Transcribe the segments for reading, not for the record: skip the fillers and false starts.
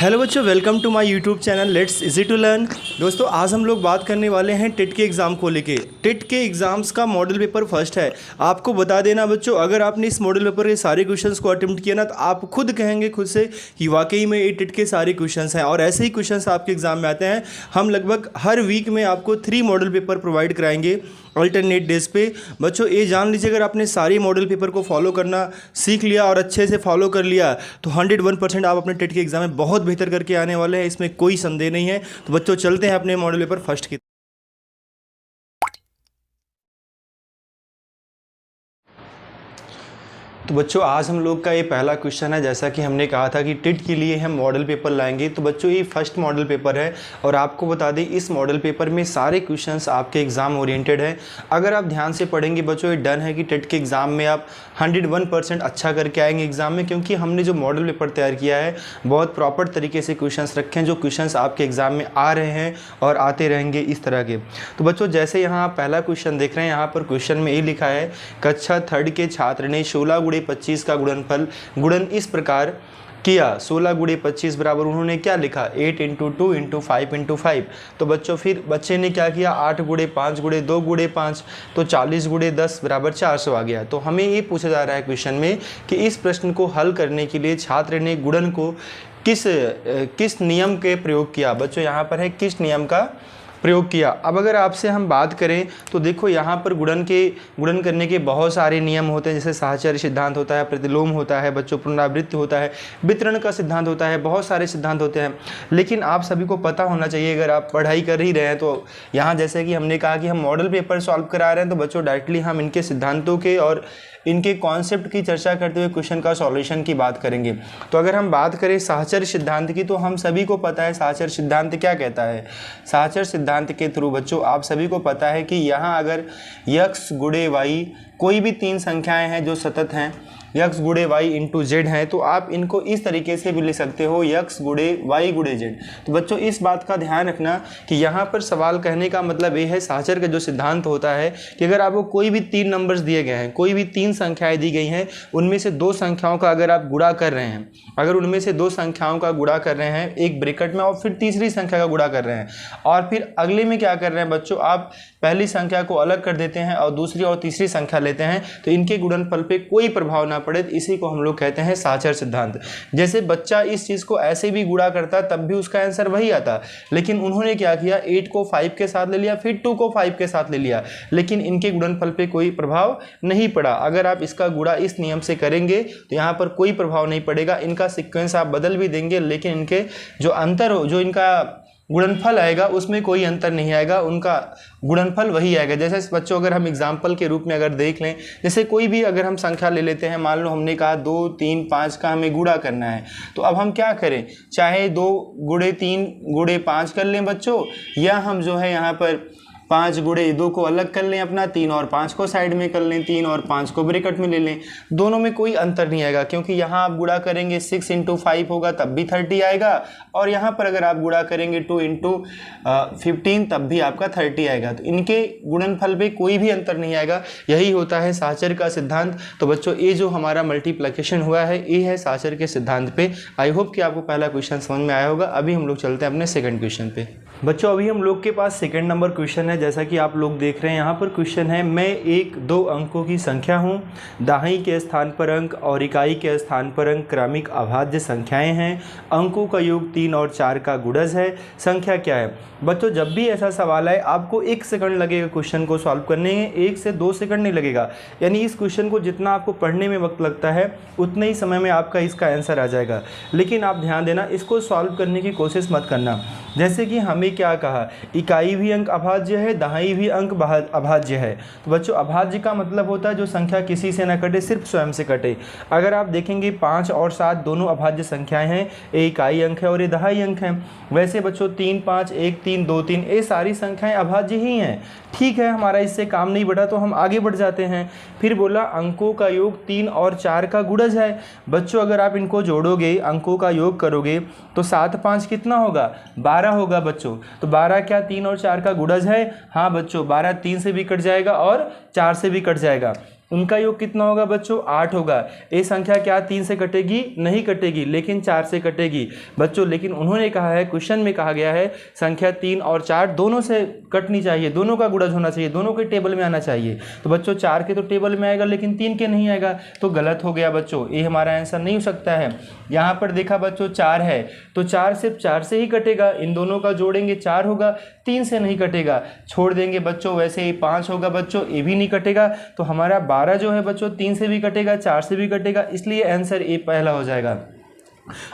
Hello बच्चों, welcome to my YouTube channel let's easy to learn. दोस्तों, आज हम लोग बात करने वाले हैं टेट के एग्ज़ाम को लेके। टेट के एग्ज़ाम्स का मॉडल पेपर फर्स्ट है। आपको बता देना बच्चों, अगर आपने इस मॉडल पेपर के सारे क्वेश्चंस को अटेम्प्ट किया ना, तो आप खुद कहेंगे खुद से कि वाकई में ये टेट के सारे क्वेश्चंस हैं। और ऐसे ही क्वेश्चंस आपके एग्ज़ाम में आते हैं। हम लगभग हर वीक में आपको 3 मॉडल पेपर प्रोवाइड कराएंगे अल्टरनेट डेज पे। बच्चों, ये जान लीजिए, अगर आपने सारे मॉडल पेपर को फॉलो करना सीख लिया और अच्छे से फॉलो कर लिया तो 101% आप अपने टेट के एग्ज़ाम में बहुत बेहतर करके आने वाले हैं, इसमें कोई संदेह नहीं है। तो बच्चों, चलते हैं अपने मॉडल पेपर फर्स्ट की। तो बच्चों, आज हम लोग का ये पहला क्वेश्चन है। जैसा कि हमने कहा था कि टेट के लिए हम मॉडल पेपर लाएंगे, तो बच्चों ये फर्स्ट मॉडल पेपर है। और आपको बता दें, इस मॉडल पेपर में सारे क्वेश्चंस आपके एग्ज़ाम ओरिएंटेड है। अगर आप ध्यान से पढ़ेंगे बच्चों, ये डन है कि टेट के एग्ज़ाम में आप 101% अच्छा करके आएंगे एग्ज़ाम में, क्योंकि हमने जो मॉडल पेपर तैयार किया है बहुत प्रॉपर तरीके से क्वेश्चंस रखे हैं, जो क्वेश्चंस आपके एग्ज़ाम में आ रहे हैं और आते रहेंगे इस तरह के। तो बच्चों, जैसे यहाँ आप पहला क्वेश्चन देख रहे हैं, यहाँ पर क्वेश्चन में ये लिखा है, कक्षा 3rd के छात्र ने 16 × 25 का गुणन इस प्रकार किया। 16 × 25 बराबर उन्होंने क्या लिखा, 8 × 2 × 5 × 5। तो बच्चों, फिर बच्चे ने क्या किया, 8 × 5 × 2 × 5, तो 40 × 10 बराबर 400 आ गया। तो हमें ये पूछा जा रहा है क्वेश्चन में कि इस प्रश्न को हल करने के लिए छात्र ने गुणन को किस नियम के प्रयोग किया। बच्चों, यहाँ पर है किस नियम का प्रयोग किया। अब अगर आपसे हम बात करें तो देखो, यहाँ पर गुणन करने के बहुत सारे नियम होते हैं, जैसे साहचर्य सिद्धांत होता है, प्रतिलोम होता है बच्चों, पुनरावृत्ति होता है, वितरण का सिद्धांत होता है, बहुत सारे सिद्धांत होते हैं। लेकिन आप सभी को पता होना चाहिए, अगर आप पढ़ाई कर ही रहे हैं, तो यहाँ जैसे कि हमने कहा कि हम मॉडल पेपर सॉल्व करा रहे हैं, तो बच्चों डायरेक्टली हम इनके सिद्धांतों के और इनके कॉन्सेप्ट की चर्चा करते हुए क्वेश्चन का सॉल्यूशन की बात करेंगे। तो अगर हम बात करें साहचर्य सिद्धांत की, तो हम सभी को पता है साहचर्य सिद्धांत क्या कहता है। साहचर्य सिद्धांत के थ्रू बच्चों आप सभी को पता है कि यहाँ अगर x × y कोई भी 3 संख्याएं हैं जो सतत हैं, x × y × z हैं, तो आप इनको इस तरीके से भी लिख सकते हो, x × y × z। तो बच्चों, इस बात का ध्यान रखना कि यहाँ पर सवाल कहने का मतलब ये है, साहचर्य का जो सिद्धांत होता है कि अगर आपको कोई भी 3 नंबर्स दिए गए हैं, कोई भी 3 संख्याएं दी गई हैं, उनमें से 2 संख्याओं का अगर आप गुणा कर रहे हैं, अगर उनमें से 2 संख्याओं का गुणा कर रहे हैं एक ब्रैकेट में, और फिर तीसरी संख्या का गुणा कर रहे हैं, और फिर अगले में क्या कर रहे हैं बच्चों, आप पहली संख्या को अलग कर देते हैं और दूसरी और तीसरी संख्या लेते हैं, तो इनके गुणनफल पे कोई प्रभाव ना पड़े, तो इसी को हम लोग कहते हैं साहचर्य सिद्धांत। जैसे बच्चा इस चीज़ को ऐसे भी गुणा करता तब भी उसका आंसर वही आता, लेकिन उन्होंने क्या किया, 8 को 5 के साथ ले लिया, फिर 2 को 5 के साथ ले लिया, लेकिन इनके गुणनफल पे कोई प्रभाव नहीं पड़ा। अगर आप इसका गुणा इस नियम से करेंगे तो यहाँ पर कोई प्रभाव नहीं पड़ेगा, इनका सीक्वेंस आप बदल भी देंगे, लेकिन इनके जो अंतर हो, जो इनका गुणनफल आएगा उसमें कोई अंतर नहीं आएगा, उनका गुणनफल वही आएगा। जैसे बच्चों, अगर हम एग्जाम्पल के रूप में अगर देख लें, जैसे कोई भी अगर हम संख्या ले लेते हैं, मान लो हमने कहा 2, 3, 5 का हमें गुणा करना है, तो अब हम क्या करें, चाहे 2 × 3 × 5 कर लें बच्चों, या हम जो है यहाँ पर 5 × 2 को अलग कर लें अपना, 3 और 5 को साइड में कर लें, 3 और 5 को ब्रैकेट में ले लें, दोनों में कोई अंतर नहीं आएगा, क्योंकि यहाँ आप गुणा करेंगे 6 × 5 होगा तब भी 30 आएगा, और यहाँ पर अगर आप गुणा करेंगे 2 × 15 तब भी आपका 30 आएगा। तो इनके गुणनफल पे कोई भी अंतर नहीं आएगा, यही होता है साहचर्य का सिद्धांत। तो बच्चों, ये जो हमारा मल्टीप्लिकेशन हुआ है, ये है साहचर्य के सिद्धांत पे। आई होप कि आपको पहला क्वेश्चन समझ में आया होगा। अभी हम लोग चलते हैं अपने सेकंड क्वेश्चन पे। बच्चों, अभी हम लोग के पास सेकंड नंबर क्वेश्चन है। जैसा कि आप लोग देख रहे हैं, यहाँ पर क्वेश्चन है, मैं 1, 2 अंकों की संख्या हूँ, दहाई के स्थान पर अंक और इकाई के स्थान पर अंक क्रमिक अभाज्य संख्याएं हैं, अंकों का योग 3 और 4 का गुणज है, संख्या क्या है। बच्चों, जब भी ऐसा सवाल आए, आपको 1 सेकंड लगेगा क्वेश्चन को सॉल्व करने में, 1 से 2 सेकंड नहीं लगेगा। यानी इस क्वेश्चन को जितना आपको पढ़ने में वक्त लगता है, उतने ही समय में आपका इसका आंसर आ जाएगा। लेकिन आप ध्यान देना, इसको सॉल्व करने की कोशिश मत करना। जैसे कि हमें क्या कहा, इकाई भी अंक अभाज्य है, दहाई भी अंक अभाज्य है। तो बच्चों, अभाज्य का मतलब होता है जो संख्या किसी से न कटे, सिर्फ स्वयं से कटे। अगर आप देखेंगे 5 और 7 दोनों अभाज्य संख्याएं हैं, ये इकाई अंक है और ये दहाई अंक है। वैसे बच्चों 3, 5, 1, 3, 2, 3 ये सारी संख्याएं अभाज्य ही हैं। ठीक है, हमारा इससे काम नहीं बढ़ा तो हम आगे बढ़ जाते हैं। फिर बोला अंकों का योग 3 और 4 का गुणज है। बच्चों, अगर आप इनको जोड़ोगे, अंकों का योग करोगे, तो 7, 5 कितना होगा, 12 होगा बच्चों। तो 12 क्या 3 और 4 का गुणज है। हाँ बच्चों, 12 3 से भी कट जाएगा और 4 से भी कट जाएगा। उनका योग कितना होगा बच्चों 8 होगा। ये संख्या क्या 3 से कटेगी? नहीं कटेगी, लेकिन 4 से कटेगी बच्चों। लेकिन उन्होंने कहा है, क्वेश्चन में कहा गया है संख्या 3 और 4 दोनों से कटनी चाहिए, दोनों का गुणज होना चाहिए, दोनों के टेबल में आना चाहिए। तो बच्चों 4 के तो टेबल में आएगा लेकिन 3 के नहीं आएगा, तो गलत हो गया बच्चों, ये हमारा आंसर नहीं हो सकता है। यहाँ पर देखा बच्चों 4 है तो 4 सिर्फ 4 से ही कटेगा, इन दोनों का जोड़ेंगे 4 होगा, 3 से नहीं कटेगा। छोड़ देंगे बच्चों, वैसे ही 5 होगा बच्चों, ये भी नहीं कटेगा। तो हमारा 12 जो है बच्चों 3 से भी कटेगा, 4 से भी कटेगा, इसलिए आंसर ए पहला हो जाएगा।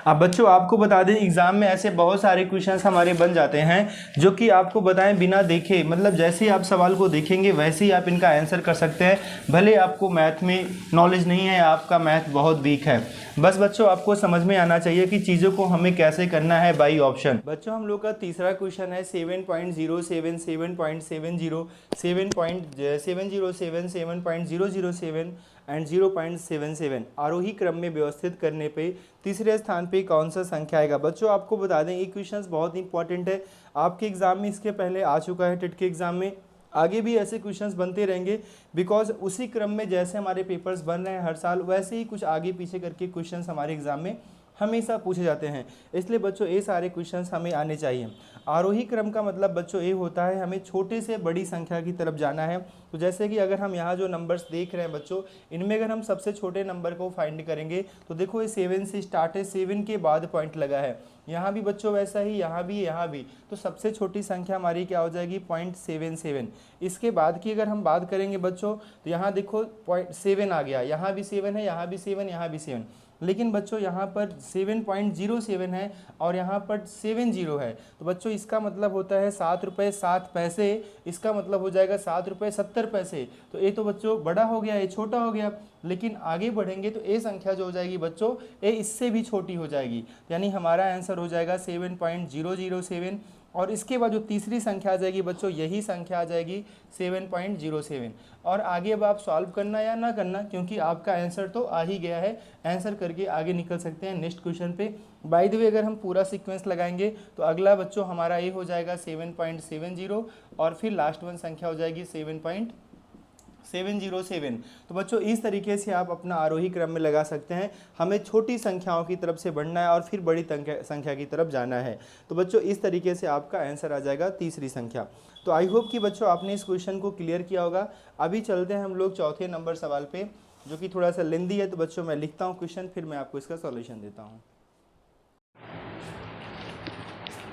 अब बच्चों आपको बता दें एग्जाम में ऐसे बहुत सारे क्वेश्चंस हमारे बन जाते हैं जो कि आपको बताएं बिना देखे, मतलब जैसे ही आप सवाल को देखेंगे वैसे ही आप इनका आंसर कर सकते हैं। भले आपको मैथ में नॉलेज नहीं है, आपका मैथ बहुत वीक है, बस बच्चों आपको समझ में आना चाहिए कि चीज़ों को हमें कैसे करना है बाई ऑप्शन। बच्चों हम लोग का तीसरा क्वेश्चन है 7.07, 7.70, 7.707, 7.007 एंड 0.77 आरोही क्रम में व्यवस्थित करने पे तीसरे स्थान पे कौन सा संख्या आएगा। बच्चों आपको बता दें ये क्वेश्चंस बहुत इंपॉर्टेंट है, आपके एग्जाम में इसके पहले आ चुका है, टेट के एग्जाम में आगे भी ऐसे क्वेश्चंस बनते रहेंगे, बिकॉज उसी क्रम में जैसे हमारे पेपर्स बन रहे हैं हर साल वैसे ही कुछ आगे पीछे करके क्वेश्चंस हमारे एग्जाम में हमेशा पूछे जाते हैं। इसलिए बच्चों ये सारे क्वेश्चंस हमें आने चाहिए। आरोही क्रम का मतलब बच्चों ये होता है हमें छोटे से बड़ी संख्या की तरफ जाना है। तो जैसे कि अगर हम यहाँ जो नंबर्स देख रहे हैं बच्चों, इनमें अगर हम सबसे छोटे नंबर को फाइंड करेंगे तो देखो ये 7 से स्टार्ट है, 7 के बाद पॉइंट लगा है, यहाँ भी बच्चों वैसा ही, यहाँ भी। तो सबसे छोटी संख्या हमारी क्या हो जाएगी 0.77। इसके बाद की अगर हम बात करेंगे बच्चों तो यहाँ देखो 0.7 आ गया, यहाँ भी 7 है, यहाँ भी 7, यहाँ भी 7, लेकिन बच्चों यहाँ पर 7.07 है और यहाँ पर 70 है। तो बच्चों इसका मतलब होता है 7 रुपये 7 पैसे, इसका मतलब हो जाएगा 7 रुपये 70 पैसे। तो ये तो बच्चों बड़ा हो गया, ये छोटा हो गया, लेकिन आगे बढ़ेंगे तो ये संख्या जो हो जाएगी बच्चों ये इससे भी छोटी हो जाएगी, यानी हमारा आंसर हो जाएगा 7.007। और इसके बाद जो तीसरी संख्या आ जाएगी बच्चों यही संख्या आ जाएगी 7.07। और आगे अब आप सॉल्व करना या ना करना, क्योंकि आपका आंसर तो आ ही गया है, आंसर करके आगे निकल सकते हैं नेक्स्ट क्वेश्चन पे। बाय द वे अगर हम पूरा सीक्वेंस लगाएंगे तो अगला बच्चों हमारा ये हो जाएगा 7.70 और फिर लास्ट वन संख्या हो जाएगी 7.707। तो बच्चों इस तरीके से आप अपना आरोही क्रम में लगा सकते हैं। हमें छोटी संख्याओं की तरफ से बढ़ना है और फिर बड़ी संख्या की तरफ जाना है। तो बच्चों इस तरीके से आपका आंसर आ जाएगा तीसरी संख्या। तो आई होप कि बच्चों आपने इस क्वेश्चन को क्लियर किया होगा। अभी चलते हैं हम लोग चौथे नंबर सवाल पे, जो कि थोड़ा सा लेंदी है। तो बच्चों मैं लिखता हूँ क्वेश्चन, फिर मैं आपको इसका सॉल्यूशन देता हूँ।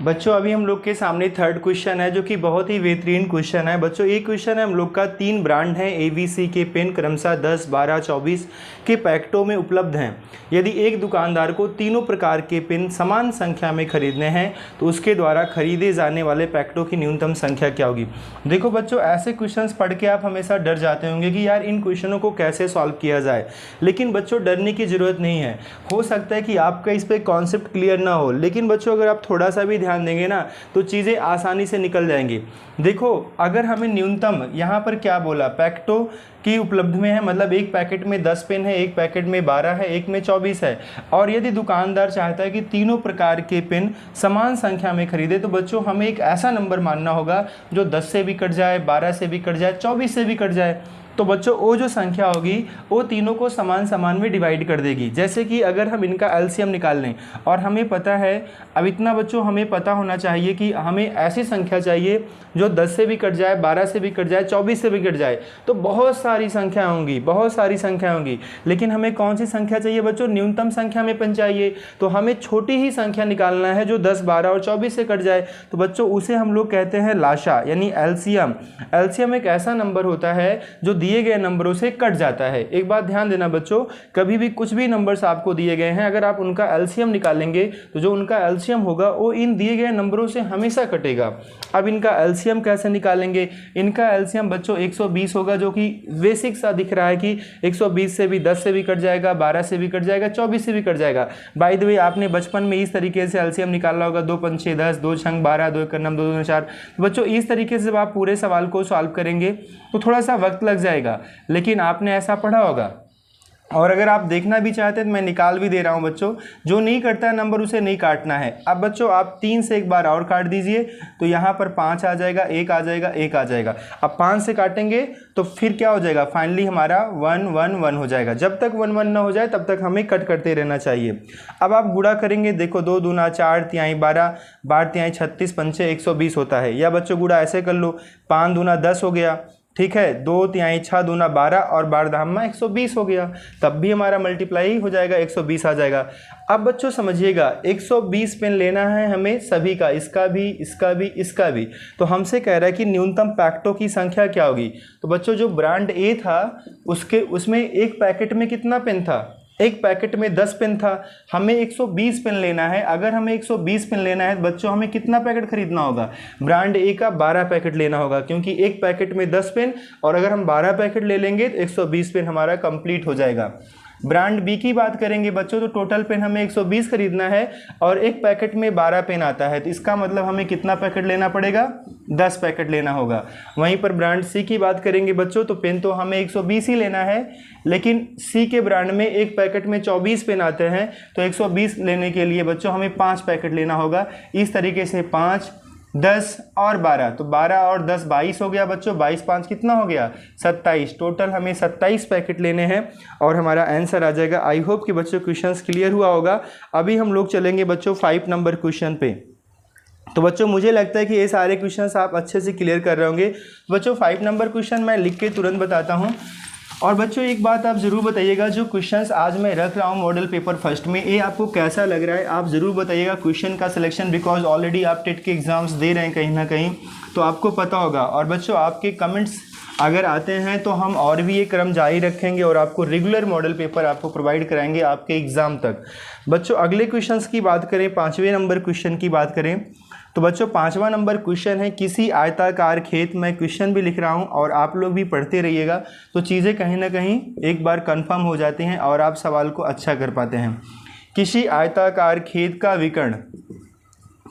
बच्चों अभी हम लोग के सामने थर्ड क्वेश्चन है, जो कि बहुत ही बेहतरीन क्वेश्चन है। बच्चों ये क्वेश्चन है हम लोग का 3 ब्रांड हैं ABC के पेन क्रमशः 10, 12, 24 के पैकेटों में उपलब्ध हैं। यदि एक दुकानदार को तीनों प्रकार के पेन समान संख्या में खरीदने हैं तो उसके द्वारा खरीदे जाने वाले पैकेटों की न्यूनतम संख्या क्या होगी। देखो बच्चों ऐसे क्वेश्चंस पढ़ के आप हमेशा डर जाते होंगे कि यार इन क्वेश्चनों को कैसे सॉल्व किया जाए, लेकिन बच्चों डरने की ज़रूरत नहीं है। हो सकता है कि आपका इस पर कॉन्सेप्ट क्लियर ना हो, लेकिन बच्चों अगर आप थोड़ा सा भी ध्यान देंगे ना तो चीज़ें आसानी से निकल जाएंगी। देखो अगर हमें न्यूनतम यहाँ पर क्या बोला, पैकेटों की उपलब्ध में है, मतलब एक पैकेट में 10 पेन है, एक पैकेट में 12 है, एक में 24 है। और यदि दुकानदार चाहता है कि तीनों प्रकार के पेन समान संख्या में खरीदे तो बच्चों हमें एक ऐसा नंबर मानना होगा जो 10 से भी कट जाए, 12 से भी कट जाए, 24 से भी कट जाए। तो बच्चों वो जो संख्या होगी वो तीनों को समान समान में डिवाइड कर देगी। जैसे कि अगर हम इनका एलसीएम निकाल लें और हमें पता है, अब इतना बच्चों हमें पता होना चाहिए कि हमें ऐसी संख्या चाहिए जो 10 से भी कट जाए, 12 से भी कट जाए, 24 से भी कट जाए। तो बहुत सारी संख्या होंगी, बहुत सारी संख्या होंगी, लेकिन हमें कौन सी संख्या चाहिए बच्चों, न्यूनतम संख्या में पेन चाहिए। तो हमें छोटी ही संख्या निकालना है जो 10, 12 और 24 से कट जाए। तो बच्चों उसे हम लोग कहते हैं लाशा, यानी एलसीएम। एलसीएम एक ऐसा नंबर होता है जो दिए गए नंबरों से कट जाता है। एक बात ध्यान देना बच्चों, कभी भी कुछ भी नंबर्स आपको दिए गए हैं, अगर आप उनका एलसीएम निकालेंगे तो जो उनका एलसीएम होगा वो इन दिए गए नंबरों से हमेशा कटेगा। अब इनका एलसीएम कैसे निकालेंगे, इनका एलसीएम बच्चों 120 होगा, जो कि बेसिक सा दिख रहा है कि 120 से भी 10 से भी कट जाएगा, 12 से भी कट जाएगा, 24 से भी कट जाएगा। बाय द वे आपने बचपन में इस तरीके से एलसीएम निकाला होगा, 2 पंच 6 10, 2 छंग 12, 2 एक 9, 2 2 4। बच्चों इस तरीके से जब आप पूरे सवाल को सॉल्व करेंगे तो थोड़ा सा वक्त लग जाएगा, लेकिन आपने ऐसा पढ़ा होगा और अगर आप देखना भी चाहते हैं तो मैं निकाल भी दे रहा हूं बच्चों, जो नहीं करता है नंबर उसे नहीं काटना है। अब बच्चों आप 3 से एक बार और काट दीजिए, तो यहाँ पर 5 आ जाएगा, 1 आ जाएगा, 1 आ जाएगा। अब 5 से काटेंगे तो फिर क्या हो जाएगा, फाइनली हमारा 1 1 1 हो जाएगा। जब तक 1 1 ना हो जाए तब तक हमें कट करते रहना चाहिए। अब आप गुणा करेंगे, देखो 2 दूना 4 तिहाई 12, 12 तिहाई 36, पंचे 120 होता है। या बच्चों गुणा ऐसे कर लो, 5 दूना 10 हो गया, ठीक है, 2 तिहाई 6 दूना 12 और 12 धामा 120 हो गया, तब भी हमारा मल्टीप्लाई हो जाएगा, 120 आ जाएगा। अब बच्चों समझिएगा 120 पेन लेना है हमें सभी का, इसका भी, इसका भी, इसका भी। तो हमसे कह रहा है कि न्यूनतम पैकेटों की संख्या क्या होगी। तो बच्चों जो ब्रांड ए था उसमें एक पैकेट में कितना पेन था, एक पैकेट में 10 पेन था। हमें 120 पेन लेना है। अगर हमें 120 पेन लेना है बच्चों हमें कितना पैकेट खरीदना होगा, ब्रांड ए का 12 पैकेट लेना होगा, क्योंकि एक पैकेट में 10 पेन, और अगर हम 12 पैकेट ले लेंगे तो 120 पेन हमारा कंप्लीट हो जाएगा। ब्रांड बी की बात करेंगे बच्चों तो टोटल पेन हमें 120 खरीदना है और एक पैकेट में 12 पेन आता है, तो इसका मतलब हमें कितना पैकेट लेना पड़ेगा, 10 पैकेट लेना होगा। वहीं पर ब्रांड सी की बात करेंगे बच्चों तो पेन तो हमें 120 ही लेना है, लेकिन सी के ब्रांड में एक पैकेट में 24 पेन आते हैं, तो 120 लेने के लिए बच्चों हमें 5 पैकेट लेना होगा। इस तरीके से 5 10 और 12, तो 12 और 10 22 हो गया बच्चों, 22 5 कितना हो गया, 27। टोटल हमें 27 पैकेट लेने हैं और हमारा आंसर आ जाएगा। आई होप कि बच्चों क्वेश्चंस क्लियर हुआ होगा। अभी हम लोग चलेंगे बच्चों 5 नंबर क्वेश्चन पे। तो बच्चों मुझे लगता है कि ये सारे क्वेश्चंस आप अच्छे से क्लियर कर रहे होंगे। बच्चों 5 नंबर क्वेश्चन मैं लिख के तुरंत बताता हूँ। और बच्चों एक बात आप ज़रूर बताइएगा, जो क्वेश्चंस आज मैं रख रहा हूँ मॉडल पेपर फर्स्ट में, ये आपको कैसा लग रहा है आप ज़रूर बताइएगा। क्वेश्चन का सिलेक्शन, बिकॉज ऑलरेडी आप टेट के एग्ज़ाम्स दे रहे हैं कहीं ना कहीं, तो आपको पता होगा। और बच्चों आपके कमेंट्स अगर आते हैं तो हम और भी ये क्रम जारी रखेंगे और आपको रेगुलर मॉडल पेपर आपको प्रोवाइड कराएंगे आपके एग्ज़ाम तक। बच्चों अगले क्वेश्चंस की बात करें, 5वें नंबर क्वेश्चन की बात करें तो बच्चों 5वां नंबर क्वेश्चन है, किसी आयताकार खेत में, क्वेश्चन भी लिख रहा हूं और आप लोग भी पढ़ते रहिएगा तो चीज़ें कहीं ना कहीं एक बार कंफर्म हो जाती हैं और आप सवाल को अच्छा कर पाते हैं। किसी आयताकार खेत का विकर्ण,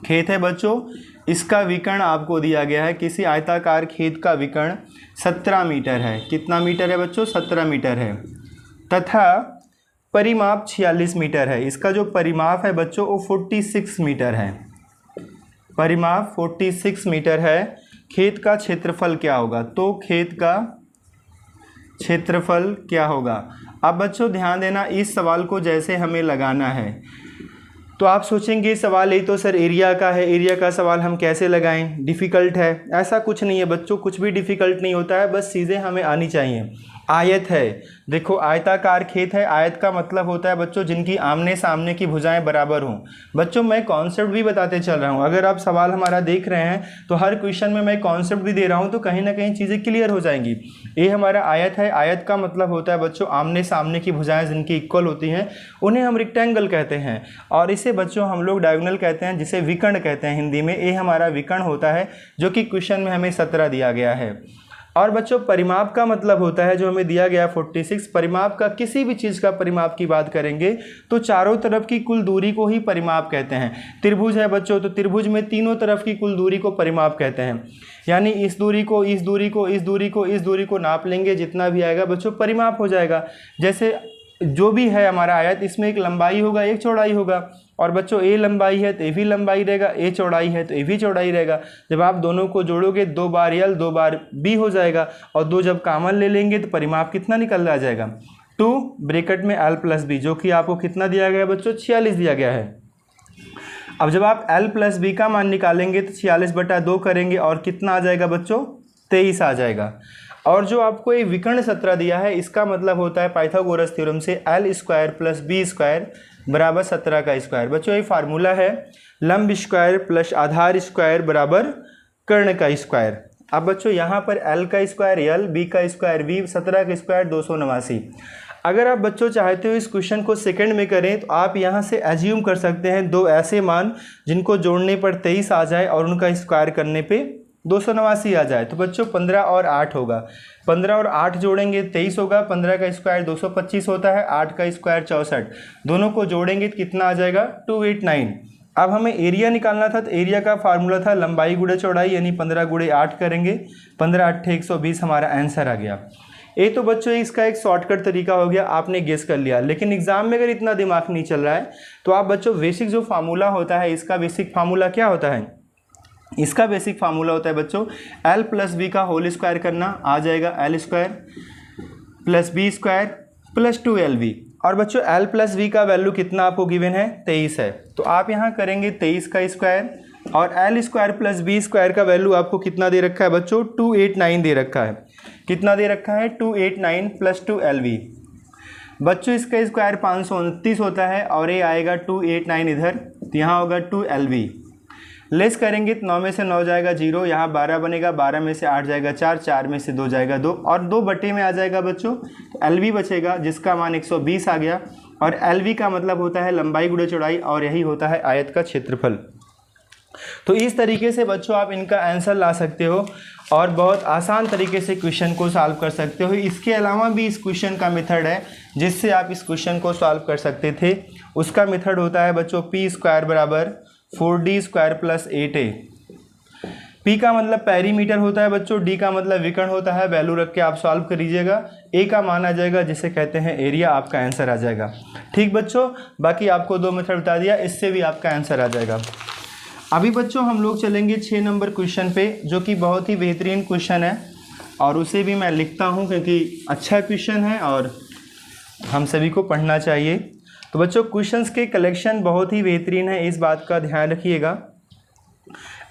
खेत है बच्चों, इसका विकर्ण आपको दिया गया है। किसी आयताकार खेत का विकर्ण 17 मीटर है। कितना मीटर है बच्चों, 17 मीटर है, तथा परिमाप 46 मीटर है। इसका जो परिमाप है बच्चों वो 46 मीटर है, परिमाप 46 मीटर है। खेत का क्षेत्रफल क्या होगा, तो खेत का क्षेत्रफल क्या होगा। अब बच्चों ध्यान देना, इस सवाल को जैसे हमें लगाना है तो आप सोचेंगे सवाल ये तो सर एरिया का है, एरिया का सवाल हम कैसे लगाएं, डिफ़िकल्ट है। ऐसा कुछ नहीं है बच्चों, कुछ भी डिफ़िकल्ट नहीं होता है, बस चीज़ें हमें आनी चाहिए। आयत है, देखो आयताकार खेत है, आयत का मतलब होता है बच्चों जिनकी आमने सामने की भुजाएं बराबर हों। बच्चों मैं कॉन्सेप्ट भी बताते चल रहा हूं, अगर आप सवाल हमारा देख रहे हैं तो हर क्वेश्चन में मैं कॉन्सेप्ट भी दे रहा हूं, तो कहीं ना कहीं चीज़ें क्लियर हो जाएंगी। ये हमारा आयत है, आयत का मतलब होता है बच्चों आमने सामने की भुजाएं जिनकी इक्वल होती हैं उन्हें हम रेक्टेंगल कहते हैं, और इसे बच्चों हम लोग डायगोनल कहते हैं, जिसे विकर्ण कहते हैं हिंदी में। ये हमारा विकर्ण होता है जो कि क्वेश्चन में हमें 17 दिया गया है। और बच्चों परिमाप का मतलब होता है जो हमें दिया गया 46। परिमाप का, किसी भी चीज़ का परिमाप की बात करेंगे तो चारों तरफ की कुल दूरी को ही परिमाप कहते हैं। त्रिभुज है बच्चों, तो त्रिभुज में तीनों तरफ की कुल दूरी को परिमाप कहते हैं, यानी इस दूरी को, इस दूरी को, इस दूरी को, इस दूरी को नाप लेंगे, जितना भी आएगा बच्चों परिमाप हो जाएगा। जैसे जो भी है हमारा आयत, इसमें एक लंबाई होगा, एक चौड़ाई होगा, और बच्चों ए लंबाई है तो ए भी लंबाई रहेगा, ए चौड़ाई है तो ए भी चौड़ाई रहेगा। जब आप दोनों को जोड़ोगे 2 बार यल 2 बार बी हो जाएगा, और 2 जब कॉमन ले लेंगे तो परिमाप कितना निकल आ जाएगा, 2 ब्रैकेट में l प्लस बी, जो कि आपको कितना दिया गया बच्चों, 46 दिया गया है। अब जब आप l प्लस बी का मान निकालेंगे तो 46/2 करेंगे और कितना आ जाएगा बच्चों, 23 आ जाएगा। और जो आपको ये विकर्ण 17 दिया है, इसका मतलब होता है पाइथागोरस थ्योरम से l square plus b square बराबर 17 का स्क्वायर। बच्चों ये फार्मूला है, लंब स्क्वायर प्लस आधार स्क्वायर बराबर कर्ण का स्क्वायर। अब बच्चों यहाँ पर l का स्क्वायर l, b का स्क्वायर v, 17 का स्क्वायर 289। अगर आप बच्चों चाहते हो इस क्वेश्चन को सेकंड में करें तो आप यहाँ से एज्यूम कर सकते हैं 2 ऐसे मान जिनको जोड़ने पर 23 आ जाए और उनका स्क्वायर करने पे 289 आ जाए। तो बच्चों 15 और 8 होगा, 15 और 8 जोड़ेंगे 23 होगा, 15 का स्क्वायर 225 होता है, 8 का स्क्वायर 64, दोनों को जोड़ेंगे तो कितना आ जाएगा, 289। अब हमें एरिया निकालना था, तो एरिया का फार्मूला था लंबाई गुणे चौड़ाई, यानी 15 गुणे 8 करेंगे, 15 8 120 हमारा आंसर आ गया। ये तो बच्चों इसका एक शॉर्टकट तरीका हो गया, आपने गेस कर लिया। लेकिन एग्जाम में अगर इतना दिमाग नहीं चल रहा है तो आप बच्चों बेसिक जो फार्मूला होता है, इसका बेसिक फार्मूला क्या होता है, इसका बेसिक फार्मूला होता है बच्चों l प्लस बी का होल स्क्वायर करना, आ जाएगा l square plus b square plus 2lv। और बच्चों l प्लस v का वैल्यू कितना आपको गिवन है, 23 है। तो आप यहाँ करेंगे 23 का स्क्वायर, और l square plus b square का वैल्यू आपको कितना दे रखा है बच्चों, 289 दे रखा है। कितना दे रखा है, 289 प्लस 2lv। बच्चों इसका स्क्वायर 529 होता है, और ये आएगा 289 इधर, तो यहाँ होगा 2lv। लेस करेंगे तो 9 में से 9 जाएगा 0, यहाँ 12 बनेगा, 12 में से 8 जाएगा 4, 4 में से 2 जाएगा 2, और 2 बटे में आ जाएगा बच्चों, तो एलवी बचेगा जिसका मान 120 आ गया। और एलवी का मतलब होता है लंबाई गुणे चौड़ाई, और यही होता है आयत का क्षेत्रफल। तो इस तरीके से बच्चों आप इनका आंसर ला सकते हो और बहुत आसान तरीके से क्वेश्चन को सॉल्व कर सकते हो। इसके अलावा भी इस क्वेश्चन का मेथड है जिससे आप इस क्वेश्चन को सॉल्व कर सकते थे। उसका मेथड होता है बच्चों पी स्क्वायर बराबर 4d square plus 8a। P का मतलब पेरीमीटर होता है बच्चों, D का मतलब विकर्ण होता है। वैल्यू रख के आप सॉल्व कर लीजिएगा, A का मान आ जाएगा जिसे कहते हैं एरिया, आपका आंसर आ जाएगा। ठीक बच्चों, बाकी आपको 2 मेथड बता दिया, इससे भी आपका आंसर आ जाएगा। अभी बच्चों हम लोग चलेंगे 6 नंबर क्वेश्चन पे, जो कि बहुत ही बेहतरीन क्वेश्चन है, और उसे भी मैं लिखता हूँ क्योंकि अच्छा क्वेश्चन है और हम सभी को पढ़ना चाहिए। तो बच्चों क्वेश्चंस के कलेक्शन बहुत ही बेहतरीन है, इस बात का ध्यान रखिएगा।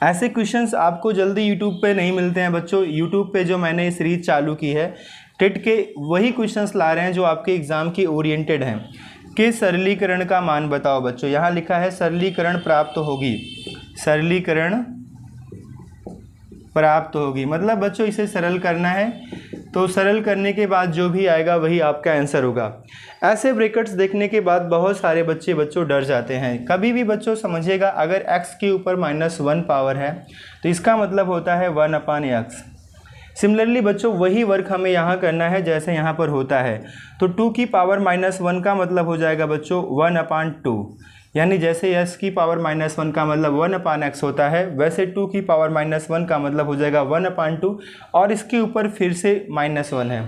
ऐसे क्वेश्चंस आपको जल्दी यूट्यूब पे नहीं मिलते हैं बच्चों। यूट्यूब पे जो मैंने सीरीज चालू की है टेट के, वही क्वेश्चंस ला रहे हैं जो आपके एग्ज़ाम की ओरिएंटेड हैं। कि सरलीकरण का मान बताओ बच्चों, यहाँ लिखा है सरलीकरण प्राप्त होगी, सरलीकरण प्राप्त होगी, मतलब बच्चों इसे सरल करना है, तो सरल करने के बाद जो भी आएगा वही आपका आंसर होगा। ऐसे ब्रैकेट्स देखने के बाद बहुत सारे बच्चों डर जाते हैं। कभी भी बच्चों समझिएगा, अगर x के ऊपर -1 पावर है तो इसका मतलब होता है 1/x। सिमिलरली बच्चों वही वर्क हमें यहाँ करना है जैसे यहाँ पर होता है। तो 2 की पावर -1 का मतलब हो जाएगा बच्चों 1/2, यानी जैसे s की पावर -1 का मतलब 1/x होता है, वैसे 2 की पावर -1 का मतलब हो जाएगा 1/2, और इसके ऊपर फिर से -1 है।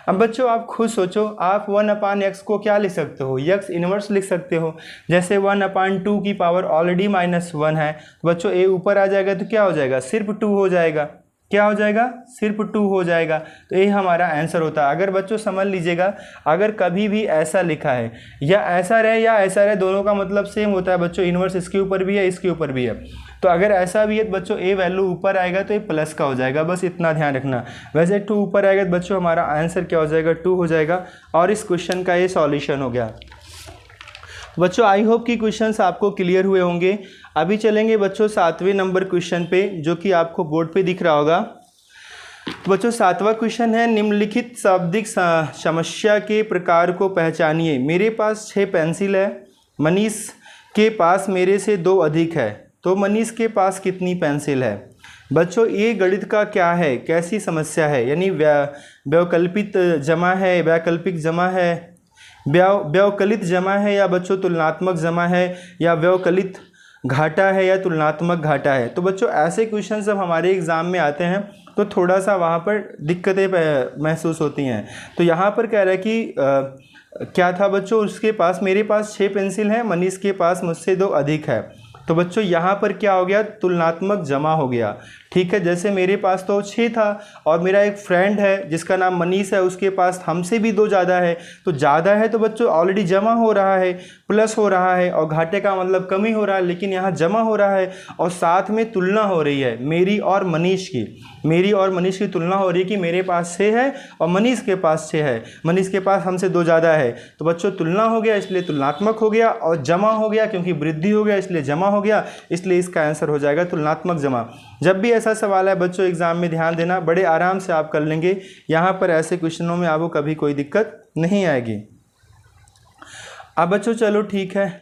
अब बच्चों आप खुद सोचो, आप 1/x को क्या लिख सकते हो, x इनवर्स लिख सकते हो। जैसे 1/2 की पावर ऑलरेडी -1 है, तो बच्चों a ऊपर आ जाएगा तो क्या हो जाएगा, सिर्फ 2 हो जाएगा। क्या हो जाएगा, सिर्फ 2 हो जाएगा। तो ये हमारा आंसर होता है। अगर बच्चों समझ लीजिएगा, अगर कभी भी ऐसा लिखा है या ऐसा रहे या ऐसा रहे, दोनों का मतलब सेम होता है बच्चों, इन्वर्स इसके ऊपर भी है इसके ऊपर भी है। तो अगर ऐसा भी है तो बच्चों ए वैल्यू ऊपर आएगा तो ये प्लस का हो जाएगा, बस इतना ध्यान रखना। वैसे 2 ऊपर आएगा तो बच्चों हमारा आंसर क्या हो जाएगा, 2 हो जाएगा। और इस क्वेश्चन का ये सॉल्यूशन हो गया। बच्चों आई होप कि क्वेश्चंस आपको क्लियर हुए होंगे। अभी चलेंगे बच्चों 7वें नंबर क्वेश्चन पे, जो कि आपको बोर्ड पे दिख रहा होगा। तो बच्चों 7वां क्वेश्चन है, निम्नलिखित शाब्दिक समस्या के प्रकार को पहचानिए। मेरे पास 6 पेंसिल है, मनीष के पास मेरे से 2 अधिक है, तो मनीष के पास कितनी पेंसिल है। बच्चों ये गणित का क्या है, कैसी समस्या है, यानी वैकल्पिक जमा है, वैकल्पिक जमा है, व्यवकलित जमा है, या बच्चों तुलनात्मक जमा है, या व्यवकलित घाटा है, या तुलनात्मक घाटा है। तो बच्चों ऐसे क्वेश्चन जब हमारे एग्ज़ाम में आते हैं तो थोड़ा सा वहाँ पर दिक्कतें महसूस होती हैं। तो यहाँ पर कह रहा है कि क्या था बच्चों, उसके पास, मेरे पास 6 पेंसिल हैं, मनीष के पास मुझसे 2 अधिक है। तो बच्चों यहाँ पर क्या हो गया, तुलनात्मक जमा हो गया। ठीक है, जैसे मेरे पास तो 6 था और मेरा एक फ्रेंड है जिसका नाम मनीष है, उसके पास हमसे भी 2 ज़्यादा है। तो ज़्यादा है तो बच्चों ऑलरेडी जमा हो रहा है, प्लस हो रहा है, और घाटे का मतलब कमी हो रहा है, लेकिन यहाँ जमा हो रहा है और साथ में तुलना हो रही है मेरी और मनीष की। मेरी और मनीष की तुलना हो रही है कि मेरे पास 6 है और मनीष के पास 6 है, मनीष के पास हमसे 2 ज़्यादा है। तो बच्चों तुलना हो गया इसलिए तुलनात्मक हो गया, और जमा हो गया क्योंकि वृद्धि हो गया इसलिए जमा हो गया, इसलिए इसका आंसर हो जाएगा तुलनात्मक जमा। जब भी ऐसा सवाल है बच्चों एग्जाम में ध्यान देना, बड़े आराम से आप कर लेंगे। यहाँ पर ऐसे क्वेश्चनों में आपको कभी कोई दिक्कत नहीं आएगी। अब बच्चों चलो ठीक है।